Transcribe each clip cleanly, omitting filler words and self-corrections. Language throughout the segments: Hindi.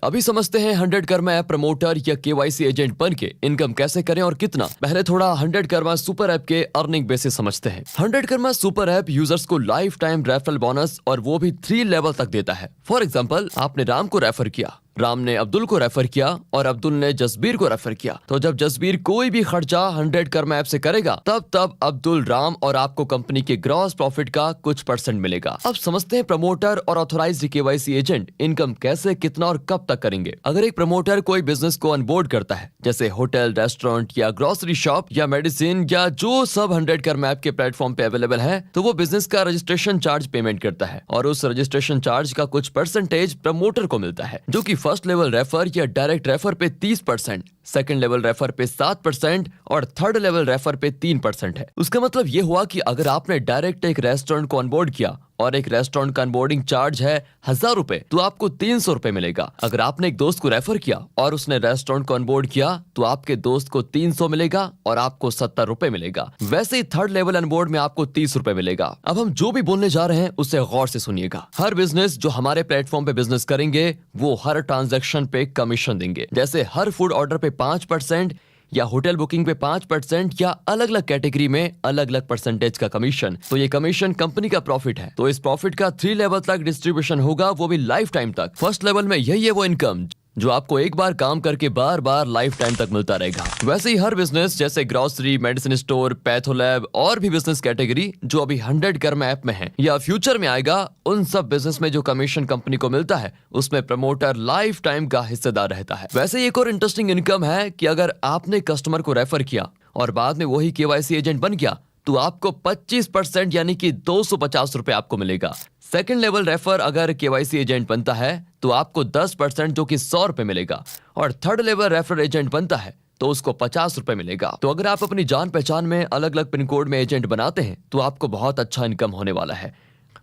अभी समझते हैं 100 कर्मा ऐप प्रमोटर या केवाईसी एजेंट बन के इनकम कैसे करें और कितना। पहले थोड़ा 100 कर्मा सुपर ऐप के अर्निंग बेसिस समझते हैं। 100 कर्मा सुपर ऐप यूजर्स को लाइफ टाइम रेफरल बोनस और वो भी 3 लेवल तक देता है। फॉर एग्जाम्पल, आपने राम को रेफर किया, राम ने अब्दुल को रेफर किया और अब्दुल ने जसबीर को रेफर किया। तो जब जसबीर कोई भी खर्चा 100 कर्मा ऐप से करेगा तब अब्दुल, राम और आपको कंपनी के ग्रॉस प्रॉफिट का कुछ % मिलेगा। अब समझते हैं प्रमोटर और ऑथराइज्ड केवाईसी एजेंट इनकम कैसे, कितना और कब तक करेंगे। अगर एक प्रमोटर कोई बिजनेस को अनबोर्ड करता है, जैसे होटल, रेस्टोरेंट या ग्रोसरी शॉप या मेडिसिन या जो सब 100 कर्मा ऐप के प्लेटफॉर्म पे अवेलेबल है, तो वो बिजनेस का रजिस्ट्रेशन चार्ज पेमेंट करता है और उस रजिस्ट्रेशन चार्ज का कुछ % प्रमोटर को मिलता है, जो कि फर्स्ट लेवल रेफर या डायरेक्ट रेफर पे 30%, सेकंड लेवल रेफर पे 7% और थर्ड लेवल रेफर पे 3% है। उसका मतलब ये हुआ कि अगर आपने डायरेक्ट एक रेस्टोरेंट को अनबोर्ड किया और एक रेस्टोरेंट का अनबोर्डिंग चार्ज है 1000 रुपए, तो आपको 300 रुपए मिलेगा। अगर आपने एक दोस्त को रेफर किया और उसने रेस्टोरेंट को अनबोर्ड किया तो आपके दोस्त को 300 मिलेगा और आपको 70 रुपए मिलेगा। वैसे ही थर्ड लेवल अनबोर्ड में आपको 30 रुपए मिलेगा। अब हम जो भी बोलने जा रहे हैं उसे गौर से सुनिएगा। हर बिजनेस जो हमारे प्लेटफॉर्म पे बिजनेस करेंगे वो हर ट्रांजैक्शन पे कमीशन देंगे। जैसे हर फूड ऑर्डर पे 5% या होटल बुकिंग पे 5% या अलग अलग कैटेगरी में अलग अलग % का कमीशन। तो ये कमीशन कंपनी का प्रॉफिट है। तो इस प्रॉफिट का 3 लेवल तक डिस्ट्रीब्यूशन होगा, वो भी लाइफ टाइम तक। फर्स्ट लेवल में यही है वो इनकम जो आपको एक बार काम करके बार बार लाइफ टाइम तक मिलता रहेगा। वैसे ही हर बिजनेस जैसे ग्रोसरी, मेडिसिन स्टोर, पैथोलैब और भी बिजनेस कैटेगरी जो अभी 100 कर्मा ऐप में है या फ्यूचर में आएगा, उन सब बिजनेस में जो कमीशन कंपनी को मिलता है उसमें प्रमोटर लाइफ टाइम का हिस्सेदार रहता है। वैसे एक और इंटरेस्टिंग इनकम है कि अगर आपने कस्टमर को रेफर किया और बाद में वही केवाईसी एजेंट बन गया तो आपको 25% यानी कि 250 रुपए आपको मिलेगा। सेकंड लेवल रेफर अगर केवाईसी एजेंट बनता है तो आपको 10% जो कि 100 रुपए मिलेगा और थर्ड लेवल रेफर एजेंट बनता है तो उसको 50 रुपए मिलेगा। तो अगर आप अपनी जान पहचान में अलग अलग पिन कोड में एजेंट बनाते हैं तो आपको बहुत अच्छा इनकम होने वाला है।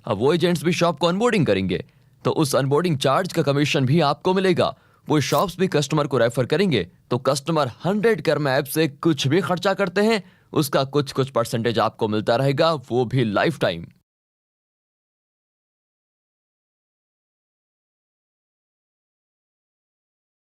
अब वो एजेंट्स भी शॉप को अनबोर्डिंग करेंगे तो उस अनबोर्डिंग चार्ज का कमीशन भी आपको मिलेगा। वो शॉप्स भी कस्टमर को रेफर करेंगे तो कस्टमर 100 कर्मा ऐप से कुछ भी खर्चा करते हैं उसका कुछ % आपको मिलता रहेगा, वो भी लाइफ टाइम।